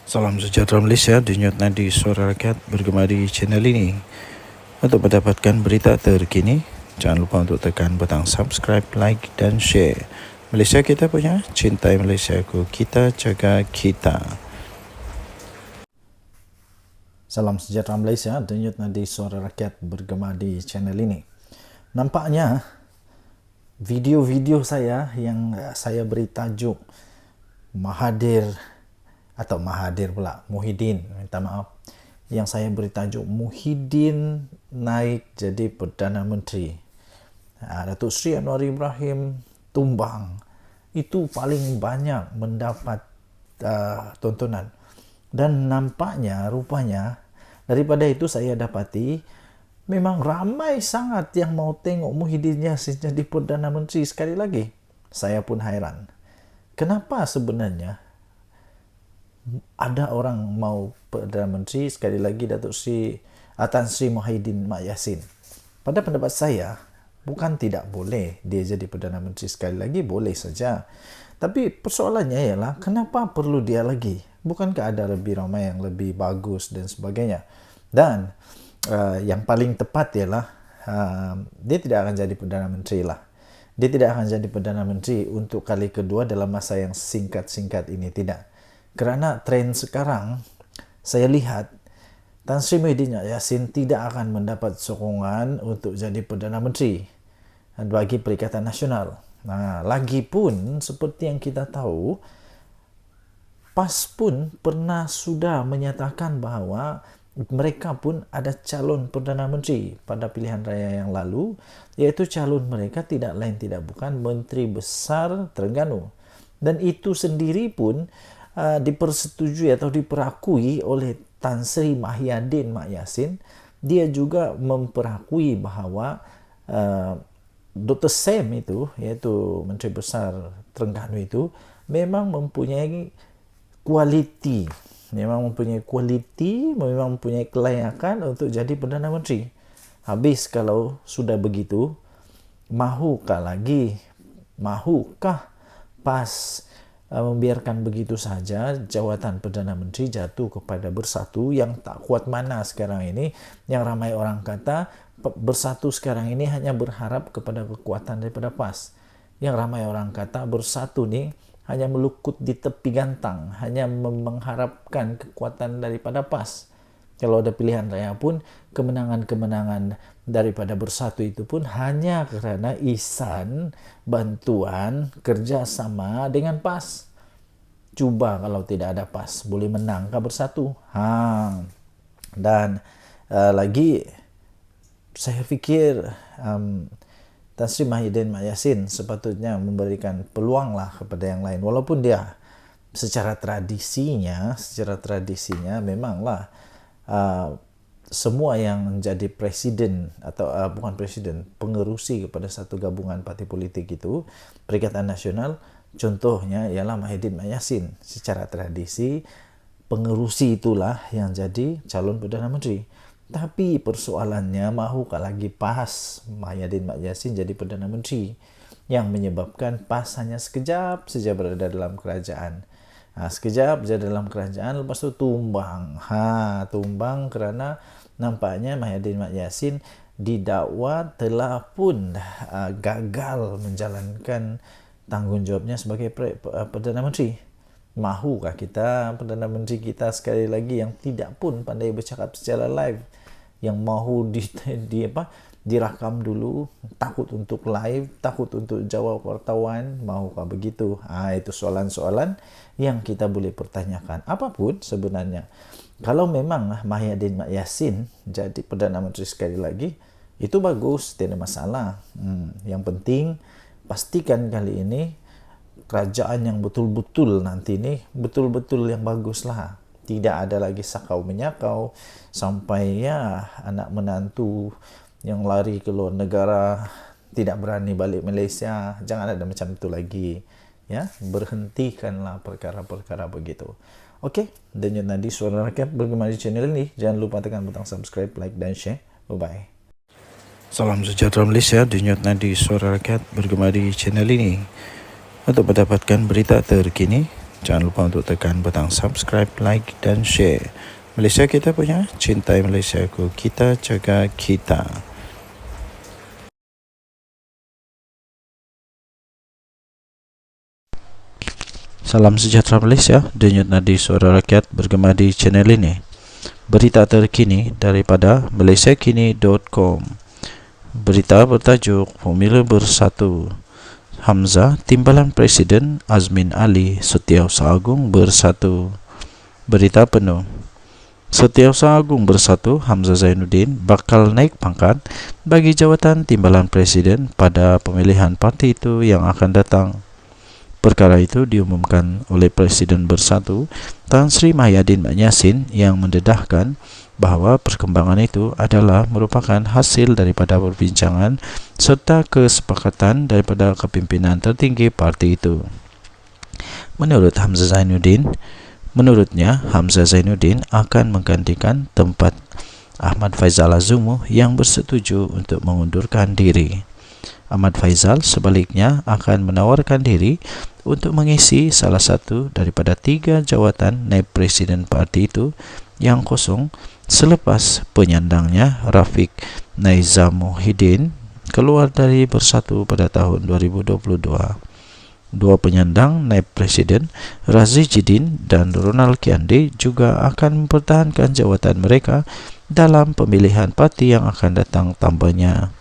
Salam sejahtera Malaysia, denyut nadi suara rakyat bergema di channel ini. Untuk mendapatkan berita terkini, jangan lupa untuk tekan butang subscribe, like dan share. Malaysia kita punya, cintai Malaysia ku, kita jaga kita. Salam sejahtera Malaysia, denyut nadi suara rakyat bergema di channel ini. Nampaknya video-video saya yang saya beri tajuk Muhyiddin, minta maaf, yang saya beri tajuk Muhyiddin naik jadi Perdana Menteri, Datuk Seri Anwar Ibrahim tumbang, itu paling banyak mendapat tontonan. Dan rupanya daripada itu saya dapati memang ramai sangat yang mau tengok Muhyiddin Yassin jadi Perdana Menteri sekali lagi. Saya pun hairan, kenapa sebenarnya ada orang mau Perdana Menteri sekali lagi Datuk Seri Tan Sri Muhyiddin Yassin. Pada pendapat saya, bukan tidak boleh dia jadi Perdana Menteri sekali lagi, boleh saja. Tapi persoalannya ialah kenapa perlu dia lagi? Bukankah ada lebih ramai yang lebih bagus dan sebagainya? Dan yang paling tepat ialah dia tidak akan jadi Perdana Menteri lah. Dia tidak akan jadi Perdana Menteri untuk kali kedua dalam masa yang singkat-singkat ini, tidak. Kerana tren sekarang, saya lihat Tan Sri Muhyiddin Yassin tidak akan mendapat sokongan untuk jadi Perdana Menteri bagi Perikatan Nasional. Lagipun seperti yang kita tahu, PAS pun pernah sudah menyatakan bahawa mereka pun ada calon Perdana Menteri pada pilihan raya yang lalu, iaitu calon mereka tidak lain tidak bukan Menteri Besar Terengganu. Dan itu sendiri pun dipersetujui atau diperakui oleh Tan Sri Muhyiddin Yassin. Dia juga memperakui bahawa Dr. Sam itu, iaitu Menteri Besar Terengganu itu, memang mempunyai kualiti, memang mempunyai kelayakan untuk jadi Perdana Menteri. Habis kalau sudah begitu, mahukah PAS membiarkan begitu saja jawatan Perdana Menteri jatuh kepada Bersatu yang tak kuat mana sekarang ini, yang ramai orang kata Bersatu sekarang ini hanya berharap kepada kekuatan daripada PAS. Yang ramai orang kata Bersatu ni hanya melukut di tepi gantang, hanya mengharapkan kekuatan daripada PAS. Kalau ada pilihan raya pun, kemenangan-kemenangan daripada Bersatu itu pun hanya kerana ihsan, bantuan, kerjasama dengan PAS. Cuba kalau tidak ada PAS, boleh menangkah Bersatu? Dan lagi, saya fikir Tan Sri Muhyiddin Yassin sepatutnya memberikan peluang lah kepada yang lain. Walaupun dia secara tradisinya memanglah semua yang menjadi presiden atau bukan presiden, pengerusi kepada satu gabungan parti politik itu, Perikatan Nasional, contohnya ialah Muhyiddin Yassin. Secara tradisi, pengerusi itulah yang jadi calon Perdana Menteri. Tapi persoalannya, mahukah lagi PAS Muhyiddin Yassin jadi Perdana Menteri, yang menyebabkan PAS hanya sekejap saja berada dalam kerajaan. Sekejap saja dalam kerajaan, lepas itu tumbang. Tumbang kerana nampaknya Muhyiddin Yassin didakwa telah pun gagal menjalankan tanggungjawabnya sebagai Perdana Menteri. Mahukah kita Perdana Menteri kita sekali lagi yang tidak pun pandai bercakap secara live, yang mahu dirakam dulu, takut untuk live, takut untuk jawab wartawan, mahukah begitu? Itu soalan-soalan yang kita boleh pertanyakan. Apapun sebenarnya, kalau memang Muhyiddin Yassin jadi Perdana Menteri sekali lagi, itu bagus, tidak ada masalah. Yang penting pastikan kali ini kerajaan yang betul-betul nanti ni betul-betul yang bagus lah. Tidak ada lagi sakau menyakau sampai anak menantu yang lari ke luar negara tidak berani balik Malaysia. Jangan ada macam itu lagi, ya. Berhentikanlah perkara-perkara begitu. Okey, denyut nadi suara rakyat bergema di channel ini. Jangan lupa tekan butang subscribe, like dan share. Bye-bye. Salam sejahtera Malaysia, denyut nadi suara rakyat bergema di channel ini. Untuk mendapatkan berita terkini, Jangan lupa untuk tekan butang subscribe, like dan share. Malaysia kita punya, cintai Malaysiaku, kita jaga kita. Salam sejahtera Malaysia, denyut nadi suara rakyat bergema di channel ini. Berita terkini daripada malaysiakini.com. Berita bertajuk Formula Bersatu. Hamzah, Timbalan Presiden Azmin Ali, Setiausaha Agung Bersatu. Berita penuh. Setiausaha Agung Bersatu Hamzah Zainuddin bakal naik pangkat bagi jawatan Timbalan Presiden pada pemilihan parti itu yang akan datang. Perkara itu diumumkan oleh Presiden Bersatu Tan Sri Mahyadin Mat Yassin yang mendedahkan bahawa perkembangan itu adalah merupakan hasil daripada perbincangan serta kesepakatan daripada kepimpinan tertinggi parti itu. Menurutnya, Hamzah Zainuddin akan menggantikan tempat Ahmad Faizal Azumu yang bersetuju untuk mengundurkan diri. Ahmad Faizal sebaliknya akan menawarkan diri untuk mengisi salah satu daripada 3 jawatan naib presiden parti itu yang kosong selepas penyandangnya Rafiq Naizamuddin keluar dari Bersatu pada tahun 2022. Dua penyandang naib presiden, Razi Jidin dan Ronald Kiande, juga akan mempertahankan jawatan mereka dalam pemilihan parti yang akan datang tambahnya.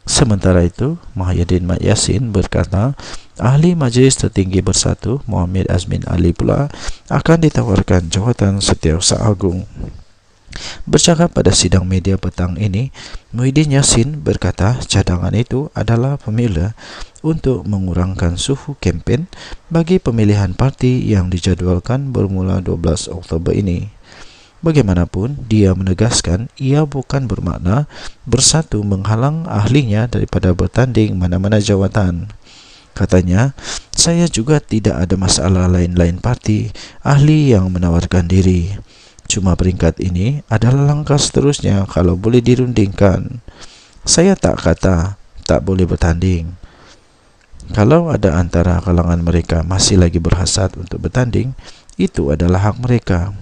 Sementara itu, Mahyadin Mat Yassin berkata, Ahli Majlis Tertinggi Bersatu Muhammad Azmin Ali pula akan ditawarkan jawatan Setiausaha Agung. Bercakap pada sidang media petang ini, Muhyiddin Yassin berkata cadangan itu adalah formula untuk mengurangkan suhu kempen bagi pemilihan parti yang dijadualkan bermula 12 Oktober ini. Bagaimanapun, dia menegaskan ia bukan bermakna Bersatu menghalang ahlinya daripada bertanding mana-mana jawatan. Katanya, saya juga tidak ada masalah lain-lain parti ahli yang menawarkan diri. Cuma peringkat ini adalah langkah seterusnya kalau boleh dirundingkan. Saya tak kata tak boleh bertanding. Kalau ada antara kalangan mereka masih lagi berhasrat untuk bertanding, itu adalah hak mereka.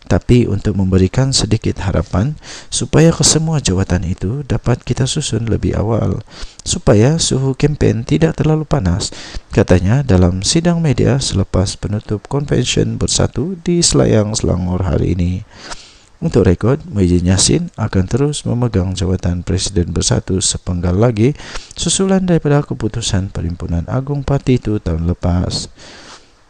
Tapi untuk memberikan sedikit harapan supaya kesemua jawatan itu dapat kita susun lebih awal, supaya suhu kempen tidak terlalu panas, katanya dalam sidang media selepas penutup konvensyen Bersatu di Selayang, Selangor hari ini. Untuk rekod, Muhyiddin Yassin akan terus memegang jawatan Presiden Bersatu sepenggal lagi susulan daripada keputusan Perhimpunan Agung Parti itu tahun lepas.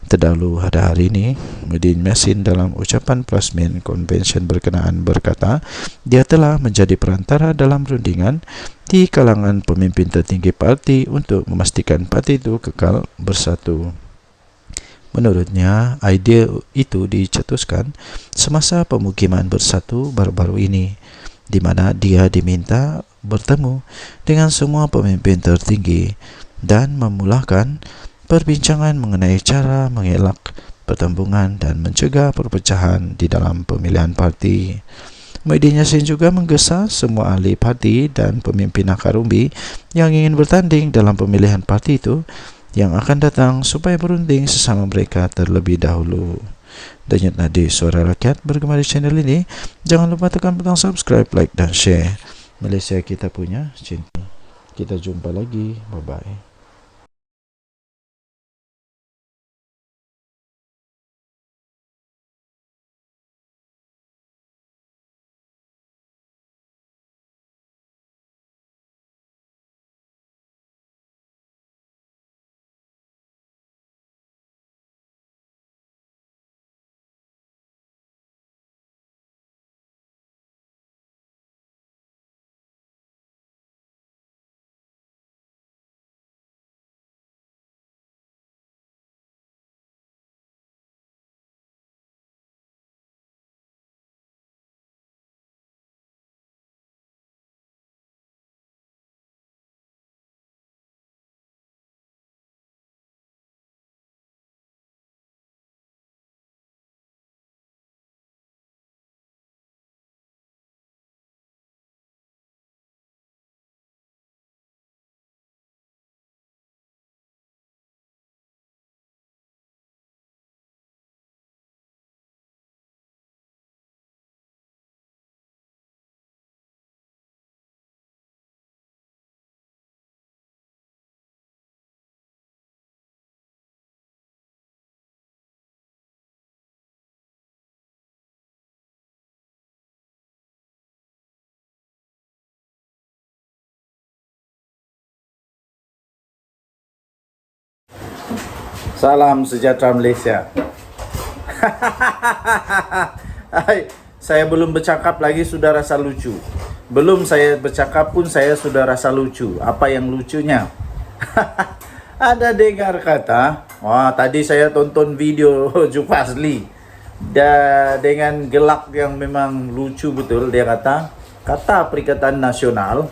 Terdahulu pada hari ini, Muhyiddin Yassin dalam ucapan plasmin konvensyen berkenaan berkata dia telah menjadi perantara dalam rundingan di kalangan pemimpin tertinggi parti untuk memastikan parti itu kekal bersatu. Menurutnya, idea itu dicetuskan semasa pemukiman Bersatu baru-baru ini, di mana dia diminta bertemu dengan semua pemimpin tertinggi dan memulakan perbincangan mengenai cara mengelak pertembungan dan mencegah perpecahan di dalam pemilihan parti. Muhyiddin Yassin juga menggesa semua ahli parti dan pemimpin akar umbi yang ingin bertanding dalam pemilihan parti itu yang akan datang supaya berunding sesama mereka terlebih dahulu. Denyut nadi suara rakyat bergema di channel ini. Jangan lupa tekan butang subscribe, like dan share. Malaysia kita punya, cinta. Kita jumpa lagi. Bye-bye. Salam sejahtera Malaysia. Hai, saya belum bercakap lagi sudah rasa lucu. Belum saya bercakap pun saya sudah rasa lucu. Apa yang lucunya? Ada dengar kata, wah tadi saya tonton video Jufazli dengan gelak yang memang lucu betul. Dia kata Perikatan Nasional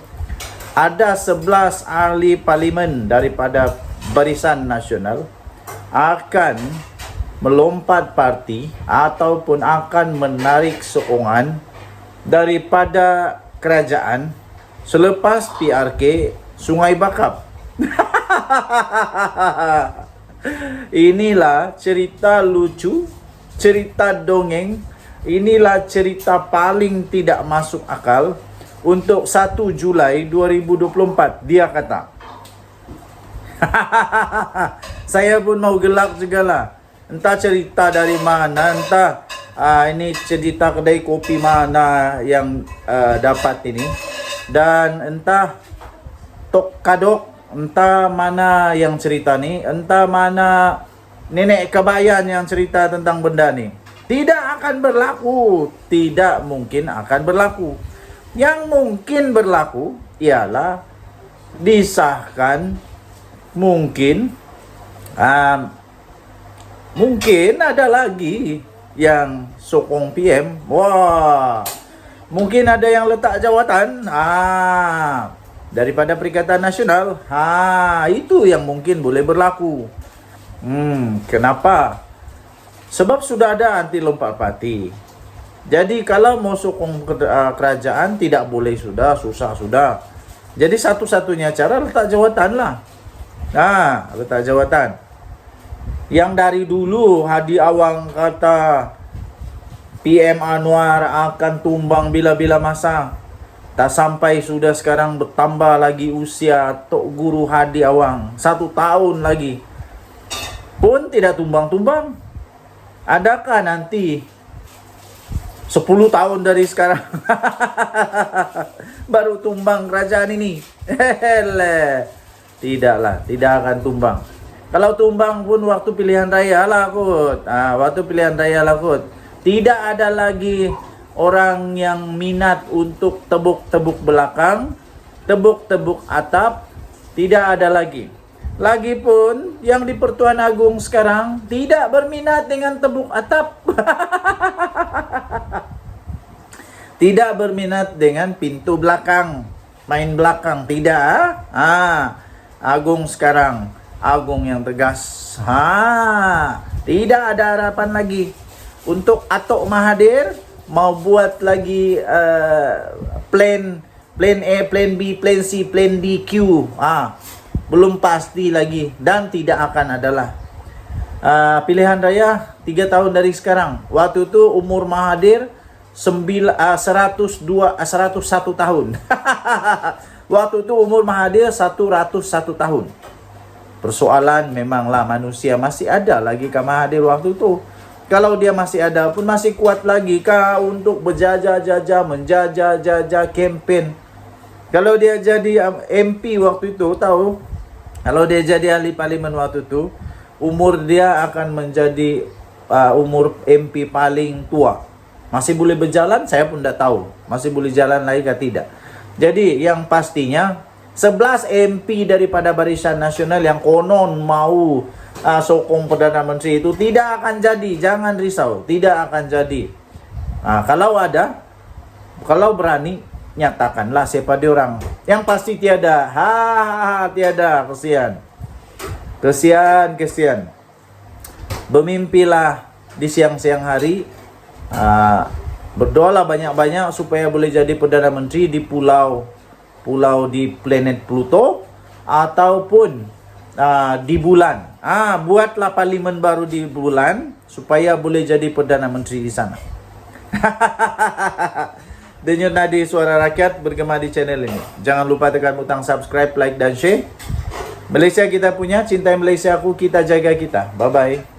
ada 11 ahli parlimen daripada Barisan Nasional akan melompat parti ataupun akan menarik sokongan daripada kerajaan selepas PRK Sungai Bakap. Inilah cerita lucu, cerita dongeng, inilah cerita paling tidak masuk akal untuk 1 Julai 2024, dia kata. Saya pun mau gelak juga lah. Entah cerita dari mana, entah ini cerita kedai kopi mana yang dapat ini. Dan entah Tok Kadok, entah mana yang cerita ni, entah mana nenek kebayan yang cerita tentang benda ni. Tidak akan berlaku, tidak mungkin akan berlaku. Yang mungkin berlaku ialah disahkan mungkin ada lagi yang sokong PM. Wah, mungkin ada yang letak jawatan daripada Perikatan Nasional. Itu yang mungkin boleh berlaku. Kenapa? Sebab sudah ada anti lompat parti. Jadi kalau mau sokong kerajaan tidak boleh, susah sudah. Jadi satu-satunya cara letak jawatan lah. Letak jawatan. Yang dari dulu Hadi Awang kata PM Anwar akan tumbang bila-bila masa. Tak sampai sudah sekarang bertambah lagi usia Tok Guru Hadi Awang. 1 tahun lagi pun tidak tumbang-tumbang. Adakah nanti 10 tahun dari sekarang baru tumbang kerajaan ini? Tidaklah, tidak akan tumbang. Kalau tumbang pun waktu pilihan raya lah kot. Waktu pilihan raya lah kot. Tidak ada lagi orang yang minat untuk tebuk-tebuk belakang, tebuk-tebuk atap. Tidak ada lagi. Lagipun yang di Pertuan Agong sekarang tidak berminat dengan tebuk atap. Tidak berminat dengan pintu belakang, main belakang, tidak. Agong sekarang, Agong yang tegas. Tidak ada harapan lagi. Untuk Atok Mahathir mau buat lagi plan A, plan B, plan C, plan D, Q. Belum pasti lagi dan tidak akan adalah. Pilihan raya 3 tahun dari sekarang. Waktu itu umur Mahathir 101 tahun. Waktu itu umur Mahathir 101 tahun. Persoalan memanglah manusia masih ada lagi ke Mahathir waktu itu. Kalau dia masih ada pun masih kuat lagi kah untuk berjajah-jajah, menjajah-jajah kempen. Kalau dia jadi MP waktu itu, tahu? Kalau dia jadi ahli parlimen waktu itu, umur dia akan menjadi umur MP paling tua. Masih boleh berjalan? Saya pun tidak tahu. Masih boleh jalan lagi atau tidak. Jadi yang pastinya 11 MP daripada Barisan Nasional yang konon mau sokong Perdana Menteri itu tidak akan jadi. Jangan risau, tidak akan jadi. Kalau ada, kalau berani, nyatakanlah siapa dia orang. Yang pasti tiada. Tiada. Kesian. Bermimpilah di siang-siang hari. Berdoalah banyak-banyak supaya boleh jadi Perdana Menteri di pulau di planet Pluto ataupun di bulan. Buatlah parlimen baru di bulan supaya boleh jadi Perdana Menteri di sana. Denyut Nadi Suara Rakyat bergema di channel ini. Jangan lupa tekan butang subscribe, like dan share. Malaysia kita punya, cintai Malaysia aku, kita jaga kita. Bye-bye.